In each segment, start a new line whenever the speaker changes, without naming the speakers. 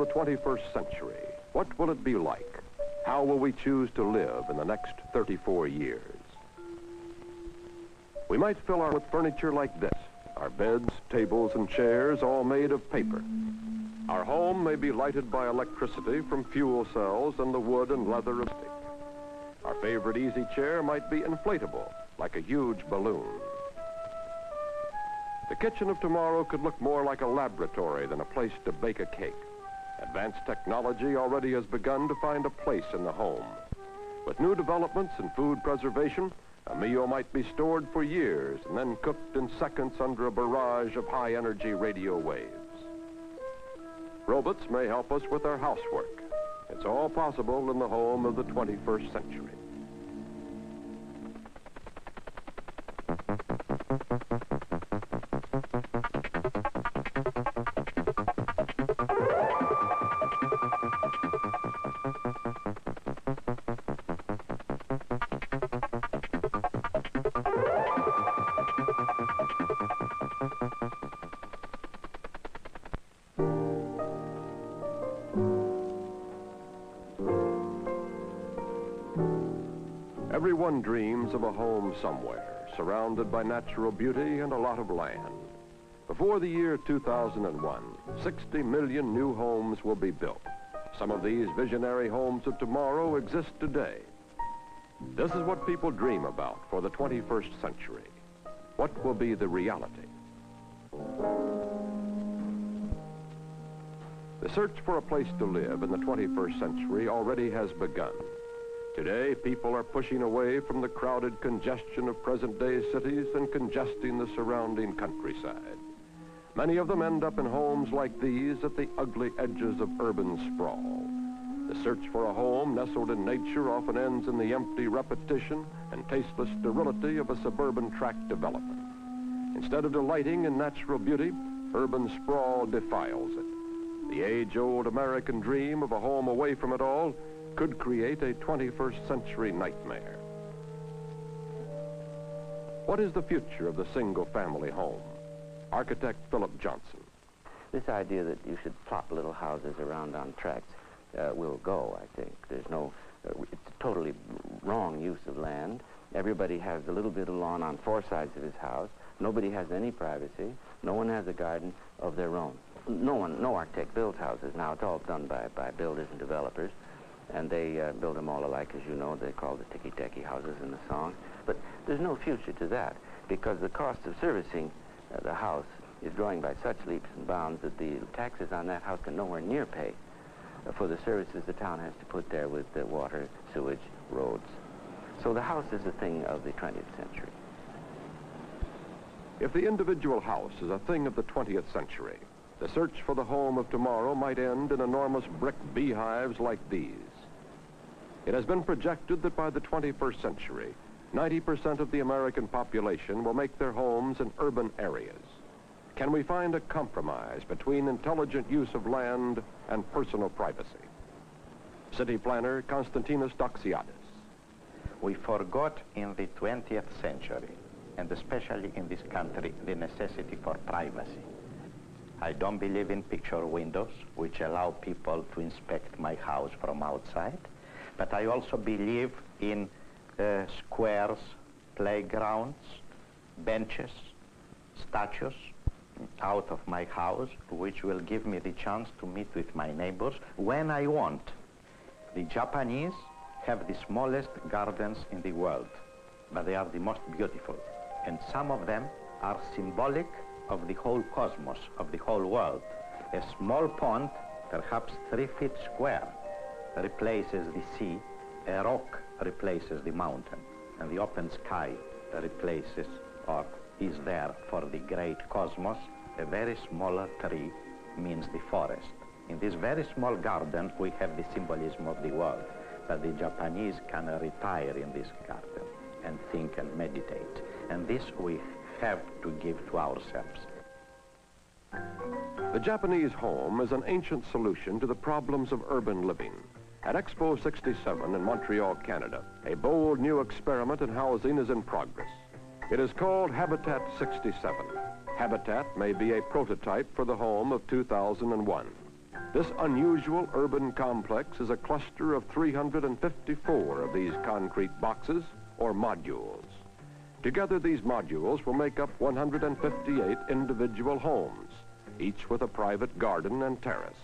the 21st century. What will it be like? How will we choose to live in the next 34 years? We might fill our with furniture like this. Our beds, tables, and chairs all made of paper. Our home may be lighted by electricity from fuel cells and the wood and leather of stick. Our favorite easy chair might be inflatable, like a huge balloon. The kitchen of tomorrow could look more like a laboratory than a place to bake a cake. Advanced technology already has begun to find a place in the home. With new developments in food preservation, a meal might be stored for years and then cooked in seconds under a barrage of high-energy radio waves. Robots may help us with our housework. It's all possible in the home of the 21st century. Everyone dreams of a home somewhere, surrounded by natural beauty and a lot of land. Before the year 2001, 60 million new homes will be built. Some of these visionary homes of tomorrow exist today. This is what people dream about for the 21st century. What will be the reality? The search for a place to live in the 21st century already has begun. Today, people are pushing away from the crowded congestion of present-day cities and congesting the surrounding countryside. Many of them end up in homes like these at the ugly edges of urban sprawl. The search for a home nestled in nature often ends in the empty repetition and tasteless sterility of a suburban tract development. Instead of delighting in natural beauty, urban sprawl defiles it. The age-old American dream of a home away from it all could create a 21st century nightmare. What is the future of the single-family home? Architect Philip Johnson.
This idea that you should plop little houses around on tracts will go, I think. There's no, it's a totally wrong use of land. Everybody has a little bit of lawn on four sides of his house. Nobody has any privacy. No one has a garden of their own. No architect builds houses now. It's all done by builders and developers. And they build them all alike, as you know. They call the ticky-tacky houses in the song. But there's no future to that, because the cost of servicing the house is growing by such leaps and bounds that the taxes on that house can nowhere near pay for the services the town has to put there with the water, sewage, roads. So the house is a thing of the 20th century.
If the individual house is a thing of the 20th century, the search for the home of tomorrow might end in enormous brick beehives like these. It has been projected that by the 21st century, 90% of the American population will make their homes in urban areas. Can we find a compromise between intelligent use of land and personal privacy? City planner Konstantinos Doxiadis.
We forgot in the 20th century, and especially in this country, the necessity for privacy. I don't believe in picture windows, which allow people to inspect my house from outside. But I also believe in squares, playgrounds, benches, statues out of my house, which will give me the chance to meet with my neighbors when I want. The Japanese have the smallest gardens in the world, but they are the most beautiful. And some of them are symbolic of the whole cosmos, of the whole world. A small pond, perhaps 3 feet square, replaces the sea, a rock replaces the mountain, and the open sky replaces or is there for the great cosmos. A very smaller tree means the forest. In this very small garden, we have the symbolism of the world, that the Japanese can retire in this garden and think and meditate. And this we have to give to ourselves.
The Japanese home is an ancient solution to the problems of urban living. At Expo 67 in Montreal, Canada, a bold new experiment in housing is in progress. It is called Habitat 67. Habitat may be a prototype for the home of 2001. This unusual urban complex is a cluster of 354 of these concrete boxes, or modules. Together, these modules will make up 158 individual homes, each with a private garden and terrace.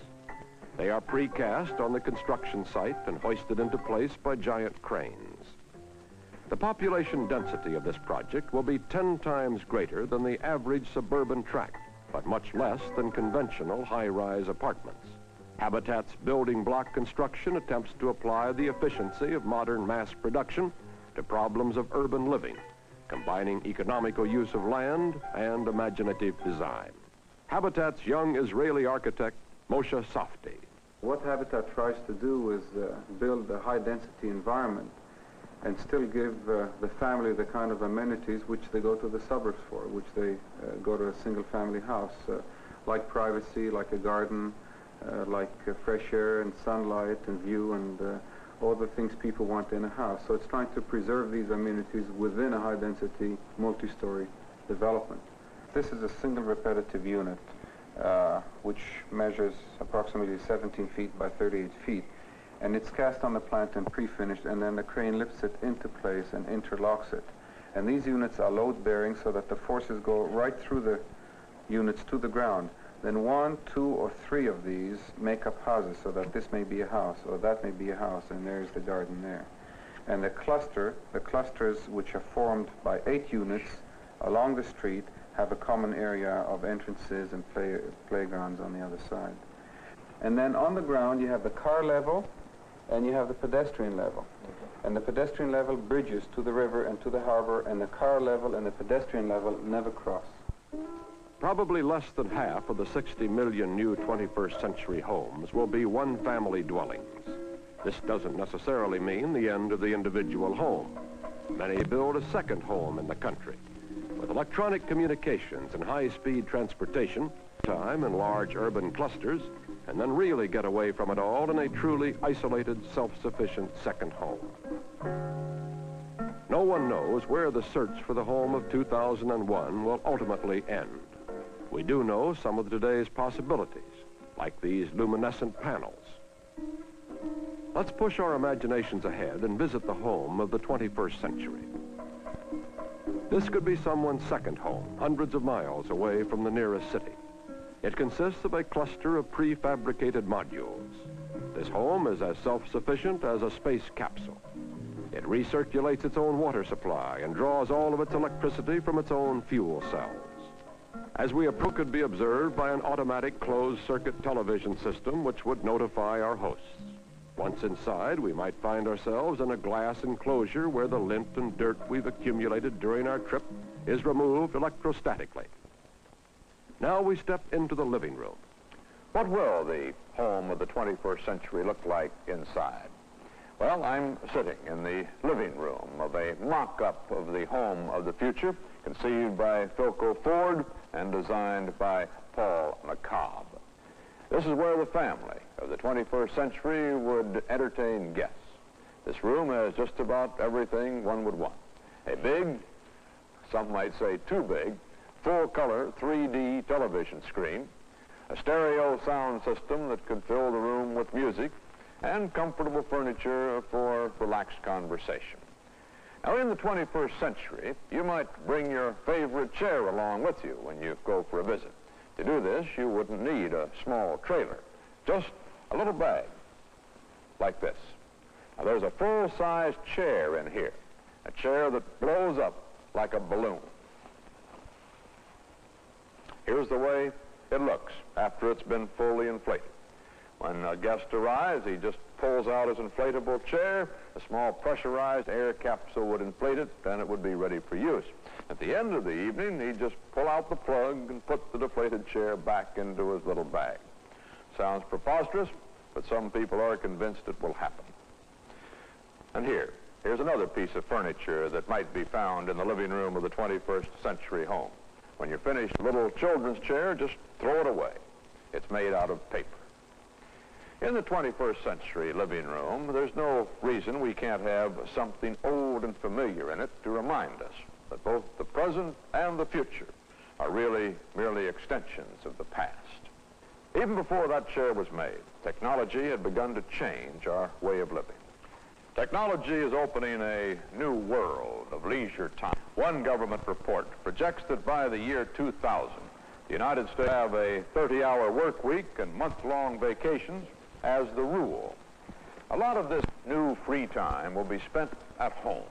They are precast on the construction site and hoisted into place by giant cranes. The population density of this project will be 10 times greater than the average suburban tract, but much less than conventional high-rise apartments. Habitat's building block construction attempts to apply the efficiency of modern mass production to problems of urban living, combining economical use of land and imaginative design. Habitat's young Israeli architect, Moshe Safdie.
What Habitat tries to do is build a high-density environment and still give the family the kind of amenities which they go to the suburbs for, which they go to a single-family house, like privacy, like a garden, like fresh air and sunlight and view and all the things people want in a house. So it's trying to preserve these amenities within a high-density, multi-story development. This is a single repetitive unit which measures approximately 17 feet by 38 feet. And it's cast on the plant and pre-finished, and then the crane lifts it into place and interlocks it. And these units are load-bearing so that the forces go right through the units to the ground. Then 1, 2, or 3 of these make up houses, so that this may be a house, or that may be a house, and there's the garden there. And the clusters which are formed by 8 units along the street have a common area of entrances and playgrounds on the other side. And then on the ground you have the car level and you have the pedestrian level. And the pedestrian level bridges to the river and to the harbor, and the car level and the pedestrian level never cross.
Probably less than half of the 60 million new 21st century homes will be one-family dwellings. This doesn't necessarily mean the end of the individual home. Many build a second home in the country. With electronic communications and high-speed transportation, time in large urban clusters, and then really get away from it all in a truly isolated, self-sufficient second home. No one knows where the search for the home of 2001 will ultimately end. We do know some of today's possibilities, like these luminescent panels. Let's push our imaginations ahead and visit the home of the 21st century. This could be someone's second home, hundreds of miles away from the nearest city. It consists of a cluster of prefabricated modules. This home is as self-sufficient as a space capsule. It recirculates its own water supply and draws all of its electricity from its own fuel cells. As we approach, it could be observed by an automatic closed-circuit television system which would notify our hosts. Once inside, we might find ourselves in a glass enclosure where the lint and dirt we've accumulated during our trip is removed electrostatically. Now we step into the living room.
What will the home of the 21st century look like inside? Well, I'm sitting in the living room of a mock-up of the home of the future, conceived by Philco Ford and designed by Paul McCobb. This is where the family of the 21st century would entertain guests. This room has just about everything one would want. A big, some might say too big, full-color 3D television screen, a stereo sound system that could fill the room with music, and comfortable furniture for relaxed conversation. Now, in the 21st century, you might bring your favorite chair along with you when you go for a visit. To do this, you wouldn't need a small trailer, just a little bag like this. Now, there's a full-size chair in here, a chair that blows up like a balloon. Here's the way it looks after it's been fully inflated. When a guest arrives, he just pulls out his inflatable chair, a small pressurized air capsule would inflate it, and it would be ready for use. At the end of the evening, he'd just pull out the plug and put the deflated chair back into his little bag. Sounds preposterous, but some people are convinced it will happen. And here's another piece of furniture that might be found in the living room of the 21st century home. When you're finished, a little children's chair, just throw it away. It's made out of paper. In the 21st century living room, there's no reason we can't have something old and familiar in it to remind us that both the present and the future are really merely extensions of the past. Even before that chair was made, technology had begun to change our way of living. Technology is opening a new world of leisure time. One government report projects that by the year 2000, the United States will have a 30-hour work week and month-long vacations as the rule. A lot of this new free time will be spent at home,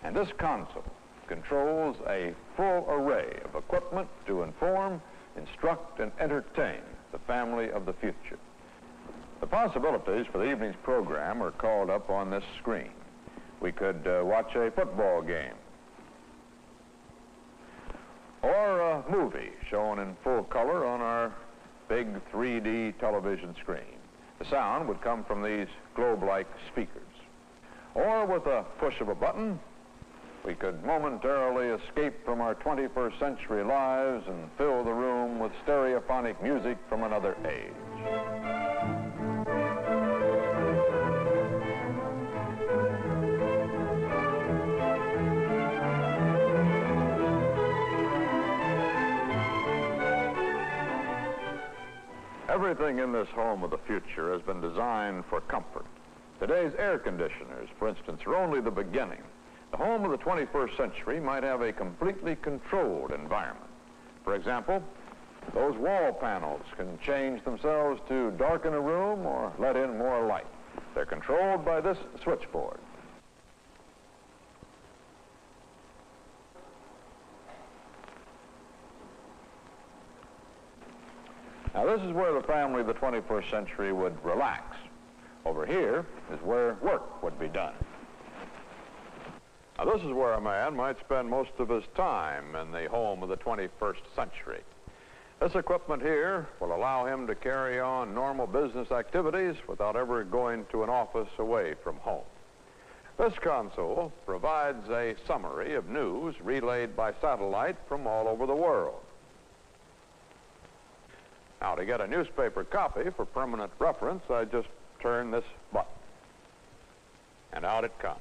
and this console controls a full array of equipment to inform, instruct, and entertain the family of the future. The possibilities for the evening's program are called up on this screen. We could watch a football game, or a movie shown in full color on our big 3D television screen. The sound would come from these globe-like speakers. Or with a push of a button, we could momentarily escape from our 21st century lives and fill the room with stereophonic music from another age. Everything in this home of the future has been designed for comfort. Today's air conditioners, for instance, are only the beginning. The home of the 21st century might have a completely controlled environment. For example, those wall panels can change themselves to darken a room or let in more light. They're controlled by this switchboard. Now, this is where the family of the 21st century would relax. Over here is where work would be done. Now, this is where a man might spend most of his time in the home of the 21st century. This equipment here will allow him to carry on normal business activities without ever going to an office away from home. This console provides a summary of news relayed by satellite from all over the world. Now, to get a newspaper copy for permanent reference, I just turn this button, and out it comes.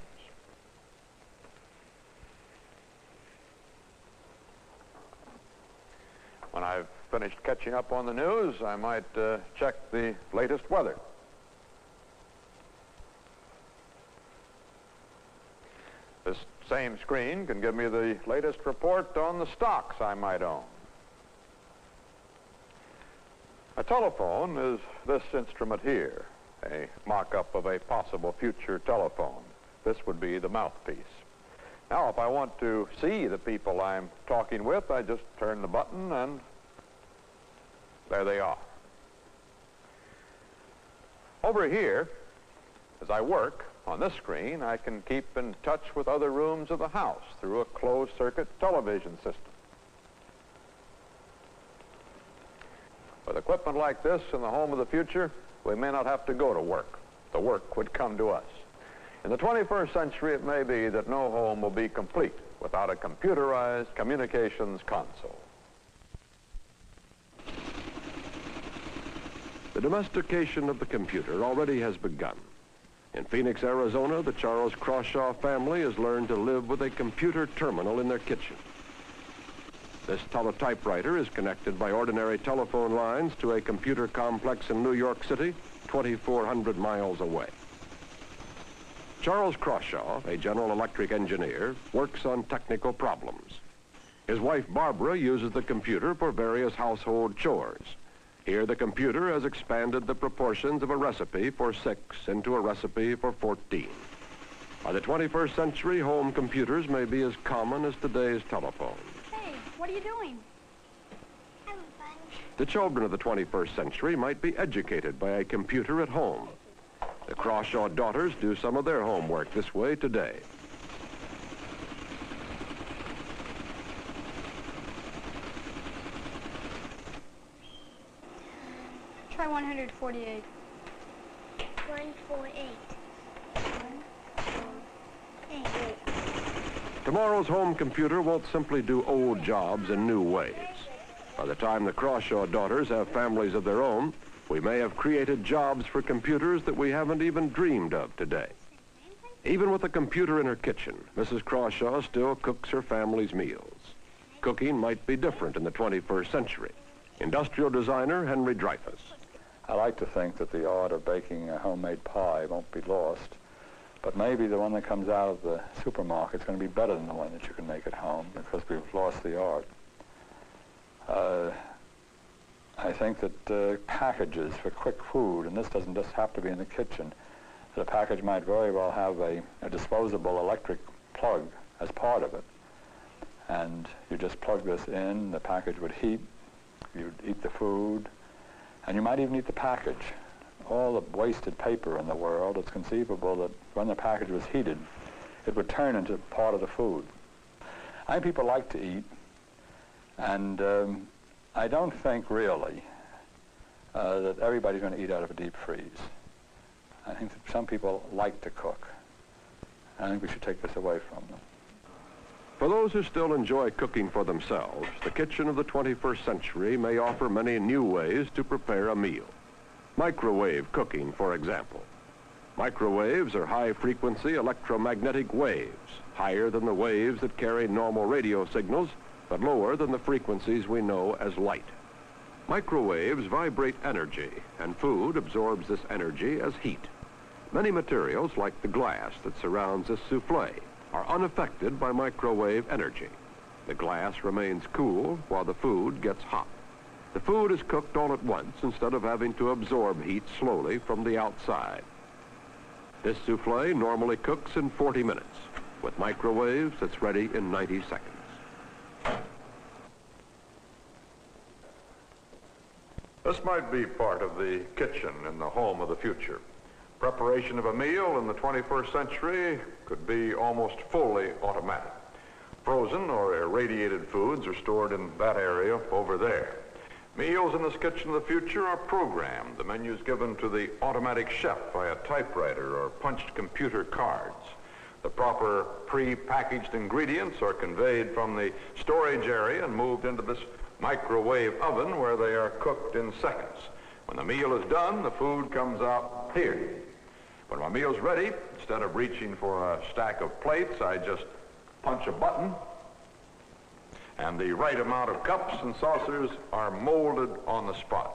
When I've finished catching up on the news, I might check the latest weather. This same screen can give me the latest report on the stocks I might own. A telephone is this instrument here, a mock-up of a possible future telephone. This would be the mouthpiece. Now, if I want to see the people I'm talking with, I just turn the button and there they are. Over here, as I work on this screen, I can keep in touch with other rooms of the house through a closed-circuit television system. With equipment like this in the home of the future, we may not have to go to work. The work would come to us. In the 21st century, it may be that no home will be complete without a computerized communications console.
The domestication of the computer already has begun. In Phoenix, Arizona, the Charles Crawshaw family has learned to live with a computer terminal in their kitchen. This teletypewriter is connected by ordinary telephone lines to a computer complex in New York City, 2,400 miles away. Charles Crawshaw, a General Electric engineer, works on technical problems. His wife, Barbara, uses the computer for various household chores. Here, the computer has expanded the proportions of a recipe for 6 into a recipe for 14. By the 21st century, home computers may be as common as today's telephones.
Hey, what are you doing?
Having fun.
The children of the 21st century might be educated by a computer at home. The Crawshaw daughters do some of their homework this way today.
Try 148.
148. 148.
Tomorrow's home computer won't simply do old jobs in new ways. By the time the Crawshaw daughters have families of their own, we may have created jobs for computers that we haven't even dreamed of today. Even with a computer in her kitchen, Mrs. Crawshaw still cooks her family's meals. Cooking might be different in the 21st century. Industrial designer Henry Dreyfuss.
I like to think that the art of baking a homemade pie won't be lost, but maybe the one that comes out of the supermarket is going to be better than the one that you can make at home because we've lost the art. I think that packages for quick food, and this doesn't just have to be in the kitchen, that a package might very well have a disposable electric plug as part of it. And you just plug this in, the package would heat, you'd eat the food, and you might even eat the package. All the wasted paper in the world, it's conceivable that when the package was heated, it would turn into part of the food. I think people like to eat, and I don't think really that everybody's going to eat out of a deep freeze. I think that some people like to cook. I think we should take this away from them.
For those who still enjoy cooking for themselves, the kitchen of the 21st century may offer many new ways to prepare a meal. Microwave cooking, for example. Microwaves are high-frequency electromagnetic waves, higher than the waves that carry normal radio signals, but lower than the frequencies we know as light. Microwaves vibrate energy, and food absorbs this energy as heat. Many materials, like the glass that surrounds this souffle, are unaffected by microwave energy. The glass remains cool while the food gets hot. The food is cooked all at once instead of having to absorb heat slowly from the outside. This souffle normally cooks in 40 minutes. With microwaves, it's ready in 90 seconds.
This might be part of the kitchen in the home of the future. Preparation of a meal in the 21st century could be almost fully automatic. Frozen or irradiated foods are stored in that area over there. Meals in this kitchen of the future are programmed. The menus given to the automatic chef via typewriter or punched computer cards. The proper pre-packaged ingredients are conveyed from the storage area and moved into this microwave oven where they are cooked in seconds. When the meal is done, the food comes out here. When my meal's ready, instead of reaching for a stack of plates, I just punch a button, and the right amount of cups and saucers are molded on the spot.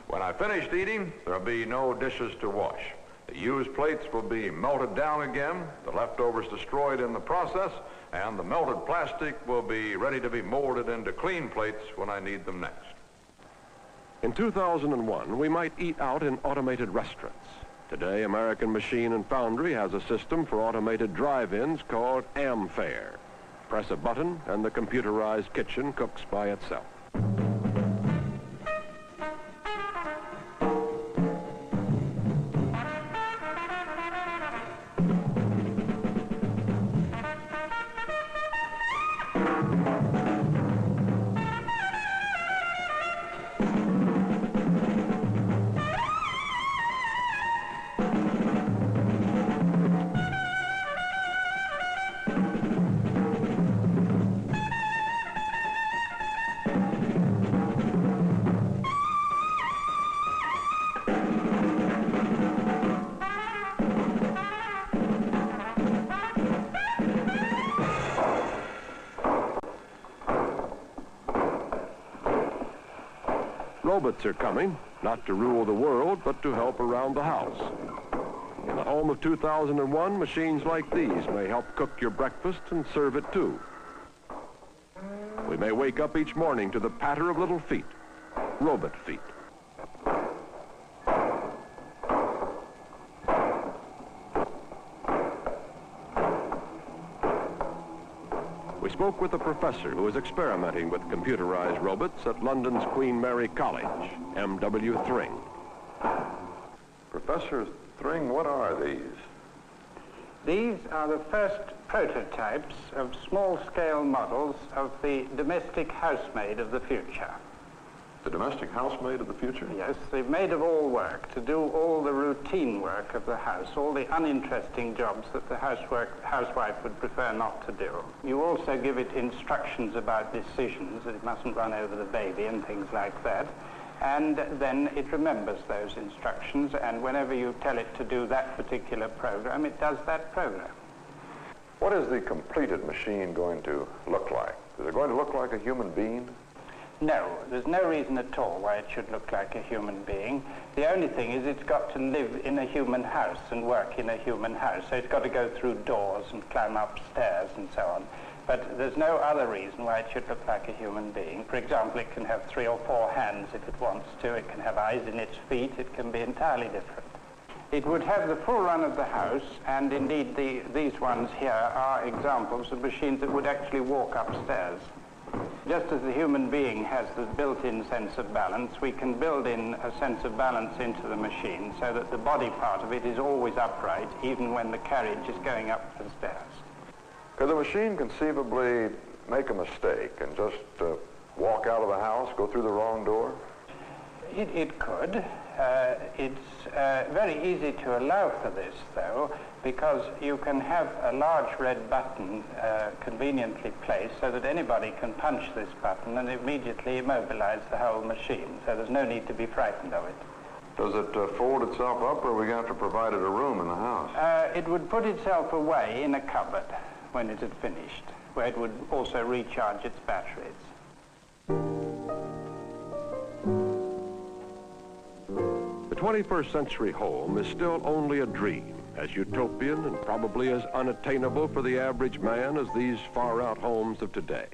When I've finished eating, there'll be no dishes to wash. The used plates will be melted down again, the leftovers destroyed in the process, and the melted plastic will be ready to be molded into clean plates when I need them next.
In 2001, we might eat out in automated restaurants. Today, American Machine and Foundry has a system for automated drive-ins called AmFare. Press a button and the computerized kitchen cooks by itself. Robots are coming, not to rule the world, but to help around the house. In the home of 2001, machines like these may help cook your breakfast and serve it too. We may wake up each morning to the patter of little feet, robot feet. We spoke with a professor who is experimenting with computerized robots at London's Queen Mary College, M.W. Thring.
Professor Thring, what are these?
These are the first prototypes of small-scale models of the domestic housemaid of the future.
The domestic housemaid of the future?
Yes, the maid of all work, to do all the routine work of the house, all the uninteresting jobs that the housewife would prefer not to do. You also give it instructions about decisions, that it mustn't run over the baby and things like that. And then it remembers those instructions, and whenever you tell it to do that particular program, it does that program.
What is the completed machine going to look like? Is it going to look like a human being?
No, there's no reason at all why it should look like a human being. The only thing is it's got to live in a human house and work in a human house, so it's got to go through doors and climb up stairs and so on. But there's no other reason why it should look like a human being. For example, it can have 3 or 4 hands if it wants to. It can have eyes in its feet. It can be entirely different. It would have the full run of the house, and indeed these ones here are examples of machines that would actually walk upstairs. Just as the human being has the built-in sense of balance, we can build in a sense of balance into the machine so that the body part of it is always upright, even when the carriage is going up the stairs.
Could the machine conceivably make a mistake and just walk out of the house, go through the wrong door?
It could. It's very easy to allow for this, though, because you can have a large red button conveniently placed so that anybody can punch this button and immediately immobilize the whole machine, so there's no need to be frightened of it.
Does it fold itself up, or are we going to have to provide it a room in the house?
It would put itself away in a cupboard when it had finished, where it would also recharge its batteries.
The 21st century home is still only a dream, as utopian and probably as unattainable for the average man as these far-out homes of today.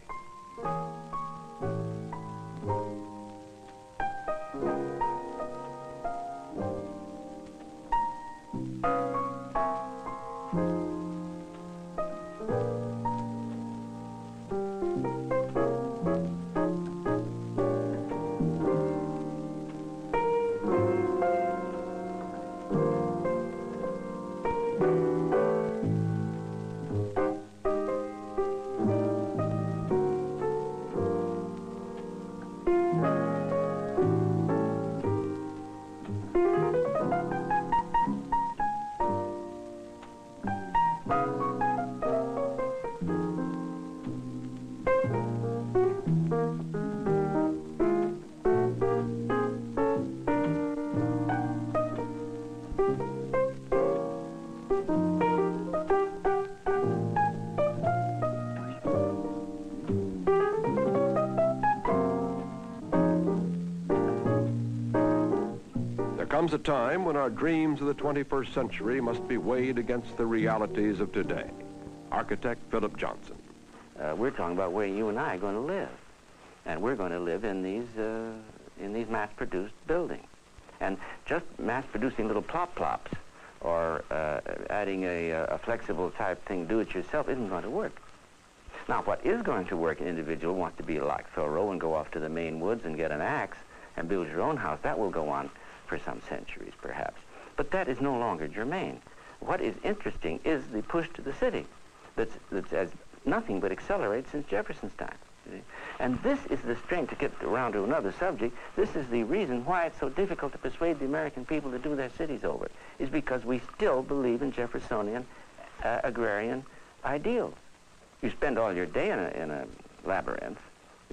There comes a time when our dreams of the 21st century must be weighed against the realities of today. Architect Philip Johnson.
We're talking about where you and I are going to live. And we're going to live in these mass-produced buildings. And just mass-producing little plop-plops or adding a flexible type thing, do-it-yourself, isn't going to work. Now, what is going to work, an individual wants to be like Thoreau and go off to the Maine woods and get an axe and build your own house. That will go on for some centuries, perhaps. But that is no longer germane. What is interesting is the push to the city that's as nothing but accelerated since Jefferson's time. And this is the strength, to get around to another subject, this is the reason why it's so difficult to persuade the American people to do their cities over, is because we still believe in Jeffersonian agrarian ideals. You spend all your day in a labyrinth,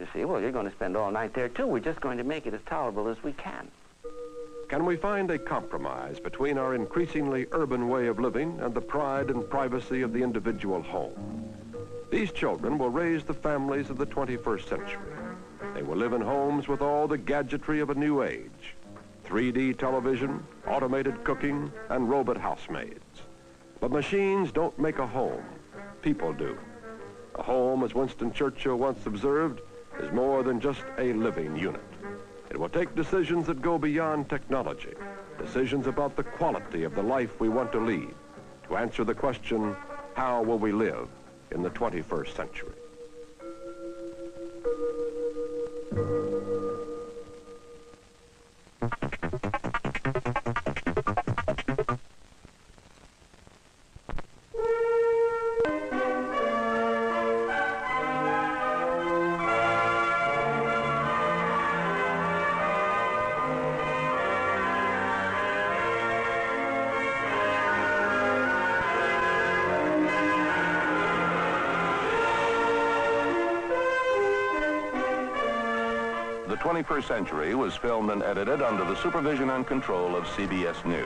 you see, well, you're going to spend all night there too. We're just going to make it as tolerable as we can.
Can we find a compromise between our increasingly urban way of living and the pride and privacy of the individual home? These children will raise the families of the 21st century. They will live in homes with all the gadgetry of a new age: 3D television, automated cooking, and robot housemaids. But machines don't make a home. People do. A home, as Winston Churchill once observed, is more than just a living unit. It will take decisions that go beyond technology, decisions about the quality of the life we want to lead, to answer the question, how will we live in the 21st century?
The 21st Century was filmed and edited under the supervision and control of CBS News.